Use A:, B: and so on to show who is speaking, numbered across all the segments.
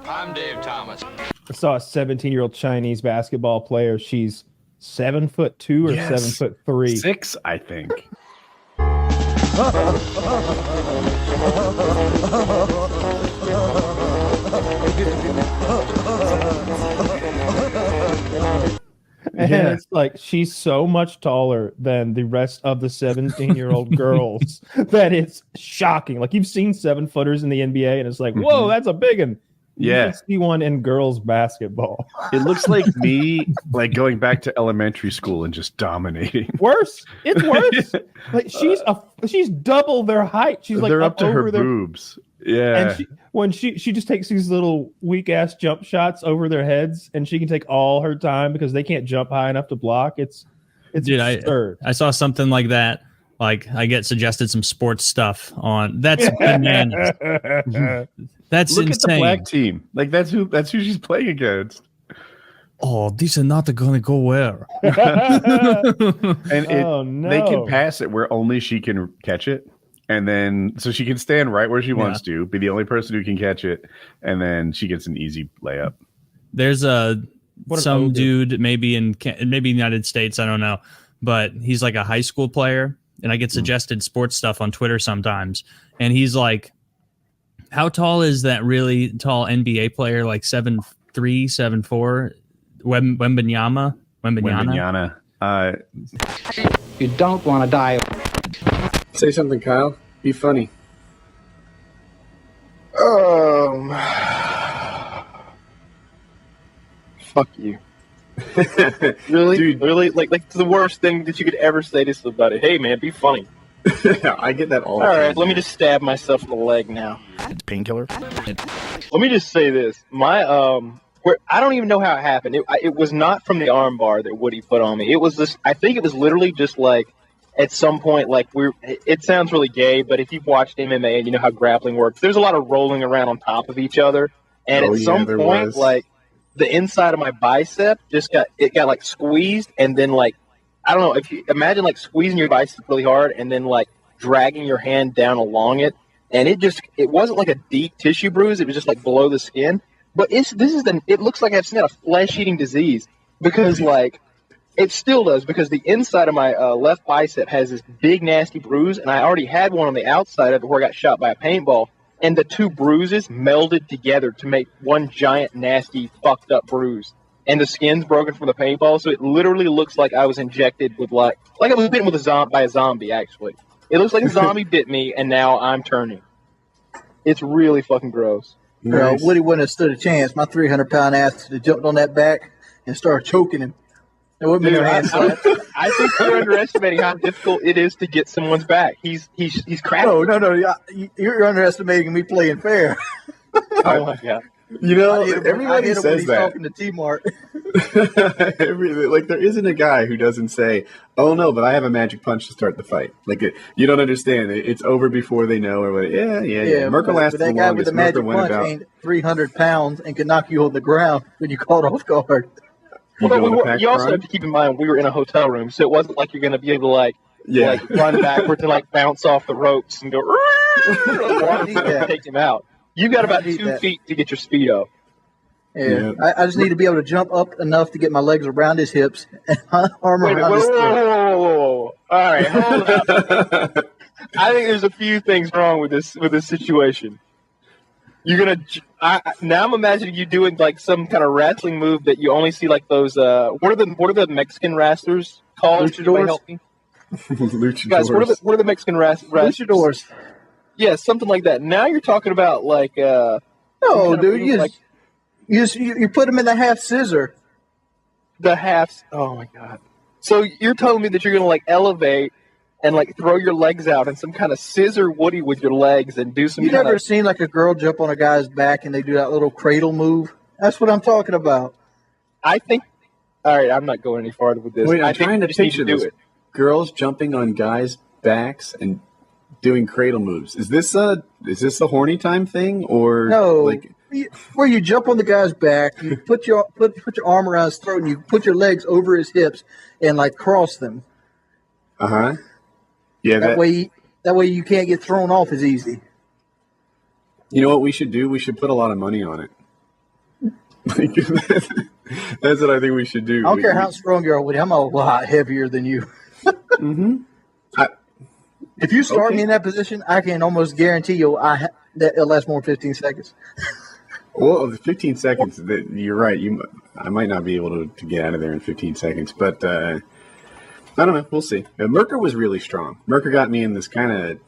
A: I'm Dave Thomas.
B: I saw a 17-year-old Chinese basketball player. She's 7'2" or 7'3".
C: 6, I think.
B: And it's like she's so much taller than the rest of the 17-year-old girls that it's shocking. Like, you've seen 7-footers in the NBA, and it's like, whoa, that's a big one. You can see one in girls basketball.
C: It looks like me, like going back to elementary school and just dominating.
B: Worse. It's worse. Like, she's double their height. She's like
C: they're up to
B: over
C: her
B: their
C: boobs. Yeah.
B: And she just takes these little weak ass jump shots over their heads, and she can take all her time because they can't jump high enough to block. It's absurd.
D: I saw something like that. Like, I get suggested some sports stuff on. That's bananas. That's
C: Look
D: insane.
C: at the black team. Like, that's who she's playing against.
D: Oh, these are not going to go where.
C: And they can pass it where only she can catch it. And then, so she can stand right where she wants to, be the only person who can catch it, and then she gets an easy layup.
D: There's some dude, maybe in United States, I don't know, but he's like a high school player, and I get suggested sports stuff on Twitter sometimes, and he's like, how tall is that really tall NBA player, like 7'3", 7'4", Wembanyama?
E: You don't want to die.
F: Say something, Kyle. Be funny.
G: Fuck you. Really? Dude. Really? Like it's the worst thing that you could ever say to somebody. Hey, man, be funny.
F: I get that all the time.
G: All right, let me just stab myself in the leg now.
C: Painkiller?
G: Let me just say this. My, I don't even know how it happened. It was not from the arm bar that Woody put on me. It was this, I think it was literally just like, at some point, like, it sounds really gay, but if you've watched MMA and you know how grappling works, there's a lot of rolling around on top of each other. And at some point, like, the inside of my bicep got like squeezed, and then, like, I don't know, if you imagine like squeezing your bicep really hard and then like dragging your hand down along it, and it wasn't like a deep tissue bruise, it was just like below the skin. But it looks like I've seen a flesh-eating disease, because like, it still does, because the inside of my left bicep has this big, nasty bruise, and I already had one on the outside of it where I got shot by a paintball, and the two bruises melded together to make one giant, nasty, fucked up bruise. And the skin's broken from the paintball, so it literally looks like I was injected with, like I was bitten with by a zombie, actually. It looks like a zombie bit me, and now I'm turning. It's really fucking gross.
H: Nice. Woody wouldn't have stood a chance. My 300-pound ass would have jumped on that back and started choking him.
G: Dude, I think you're underestimating how difficult it is to get someone's back. He's cracking.
H: No. You're underestimating me playing fair.
G: Oh my god!
F: You know, everybody says that.
H: Talking to T-Mart.
F: Like, there isn't a guy who doesn't say, "Oh no, but I have a magic punch to start the fight." Like, you don't understand. It's over before they know. Or what? Yeah. Merkel lasted the longest.
H: That guy with the magic punch ain't 300 pounds and can knock you on the ground when you caught off guard.
G: You also have to keep in mind we were in a hotel room, so it wasn't like you're going to be able to like run backwards and like bounce off the ropes and go take him out. You got about 2 feet to get your speedo.
H: Yeah. I just need to be able to jump up enough to get my legs around his hips and my arm around his throat.
G: Whoa. All right, hold up. I think there's a few things wrong with this situation. You're gonna. Now I'm imagining you doing like some kind of wrestling move that you only see like those. What are the Mexican wrestlers called?
H: Luchadors.
F: Luchadors.
G: Guys, what are the Mexican wrestlers?
H: Luchadors.
G: Yeah, something like that. Now you're talking about like.
H: No, dude. You put them in the half scissor.
G: The halves. Oh my god. So you're telling me that you're gonna like elevate and like throw your legs out and some kind of scissor Woody with your legs and do some.
H: You never seen like a girl jump on a guy's back and they do that little cradle move? That's what I'm talking about.
G: I think. All right, I'm not going any farther with this.
F: Wait, I'm trying to picture this. Girls jumping on guys' backs and doing cradle moves. Is this a horny time thing or
H: no?
F: Like
H: where you jump on the guy's back, you put your arm around his throat and you put your legs over his hips and like cross them.
F: Yeah,
H: that way you can't get thrown off as easy.
F: You know what we should do? We should put a lot of money on it. Like, that's what I think we should do.
H: I don't care how strong you are, Woody. I'm a lot heavier than you.
F: Mm-hmm.
H: If you start me in that position, I can almost guarantee you that it'll last more than 15 seconds.
F: Well, the 15 seconds, you're right. I might not be able to get out of there in 15 seconds, but I don't know. We'll see. Merker was really strong. Merker got me in this kind of.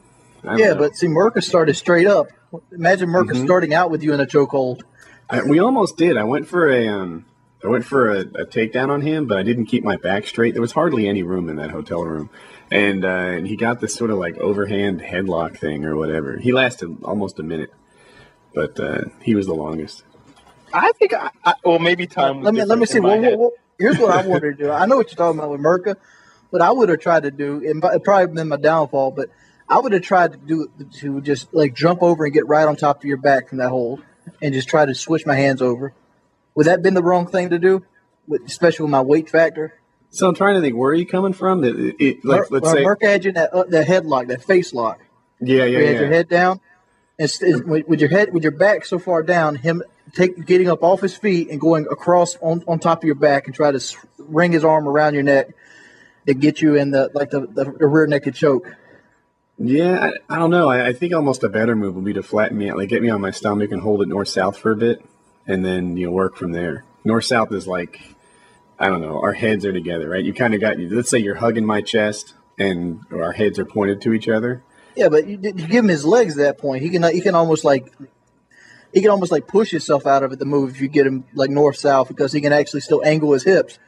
H: But see, Merker started straight up. Imagine Merker starting out with you in a chokehold.
F: We almost did. I went for a takedown on him, but I didn't keep my back straight. There was hardly any room in that hotel room. And he got this sort of like overhand headlock thing or whatever. He lasted almost a minute, but he was the longest.
G: I think maybe time.
H: Let me see. Well, here's what I wanted to do. I know what you're talking about with Merca, but I would have tried to do. It probably been my downfall, but I would have tried to just like jump over and get right on top of your back from that hold, and just try to switch my hands over. Would that been the wrong thing to do, especially with my weight factor?
F: So I'm trying to think, where are you coming from? Let's say
H: Merca had you in that headlock, that face lock.
F: Yeah.
H: You had your head down, and with your back so far down, him getting up off his feet and going across on top of your back and try to ring his arm around your neck to get you in the rear naked choke.
F: Yeah, I don't know. I think almost a better move would be to flatten me out, like get me on my stomach and hold it north-south for a bit, and then work from there. North-south is like, I don't know, our heads are together, right? You kind of let's say you're hugging my chest and our heads are pointed to each other.
H: Yeah, but you give him his legs at that point. He can almost like push himself out of it, the move, if you get him like north-south, because he can actually still angle his hips.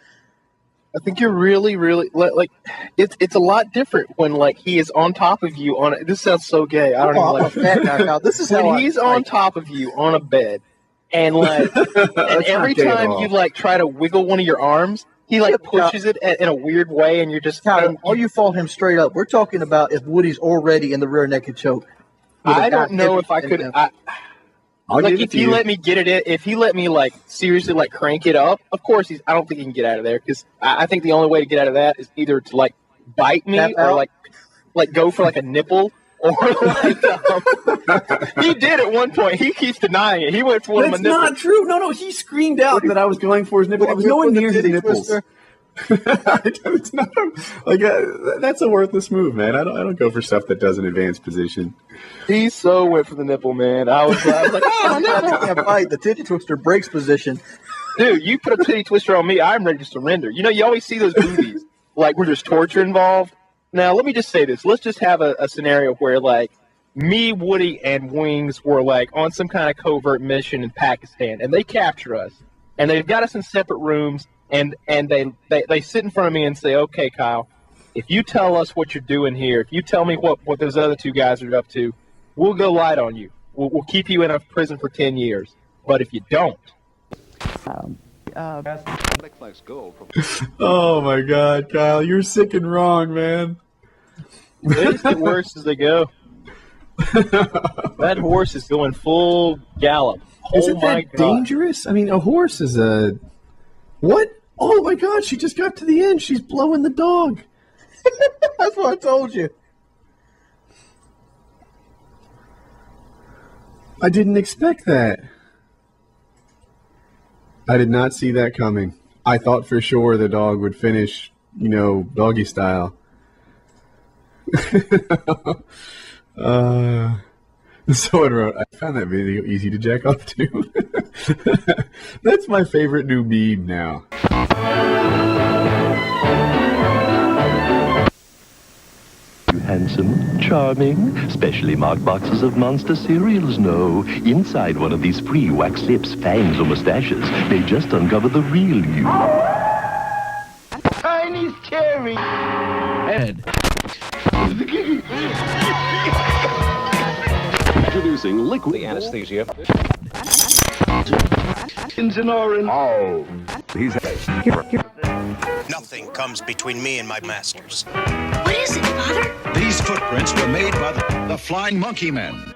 G: I think you're really, really like it's a lot different when like he is on top of you on. This sounds so gay. I don't know. Like,
H: fat guy, Kyle. This is
G: when he's on top of you on a bed, and like, and every time you like try to wiggle one of your arms, he like pushes it in a weird way, and you're just
H: Kyle, all you fought him straight up. We're talking about if Woody's already in the rear naked choke.
G: I don't know if I could. Like if he let me get it in, if he let me like seriously like crank it up, of course I don't think he can get out of there, because I think the only way to get out of that is either to like bite me or like go for like a nipple or like he did at one point. He keeps denying it. He went for one of my nipples.
F: That's not true. No, he screamed out that I was going for his nipple. I was nowhere near his nipples. It's not like that's a worthless move, man. I don't go for stuff that doesn't advance position.
G: He so went for the nipple, man. I was like, oh no,
H: can't fight. The titty twister breaks position.
G: Dude, you put a titty twister on me, I'm ready to surrender. You always see those movies like where there's torture involved. Now, let me just say this. Let's just have a scenario where like me, Woody, and Wings were like on some kind of covert mission in Pakistan, and they capture us, and they've got us in separate rooms. And they sit in front of me and say, okay, Kyle, if you tell us what you're doing here, if you tell me what those other two guys are up to, we'll go light on you. We'll keep you in a prison for 10 years. But if you don't...
F: Oh, my God, Kyle, you're sick and wrong, man.
G: They just get worse as they go. That horse is going full gallop.
F: Isn't that dangerous? I mean, a horse is a... What? Oh my God, she just got to the end. She's blowing the dog.
H: That's what I told you.
F: I didn't expect that. I did not see that coming. I thought for sure the dog would finish, doggy style. Someone wrote, I found that video easy to jack off to. That's my favorite new meme now.
A: Handsome, charming, specially marked boxes of Monster cereals. No, inside one of these free wax lips, fangs, or mustaches, they just uncover the real you.
I: Tiny, scary head.
A: Introducing liquid
I: anesthesia.
A: in orange.
I: Oh.
A: He's
J: Nothing comes between me and my masters.
K: What is it, Father?
L: These footprints were made by the Flying Monkey Men.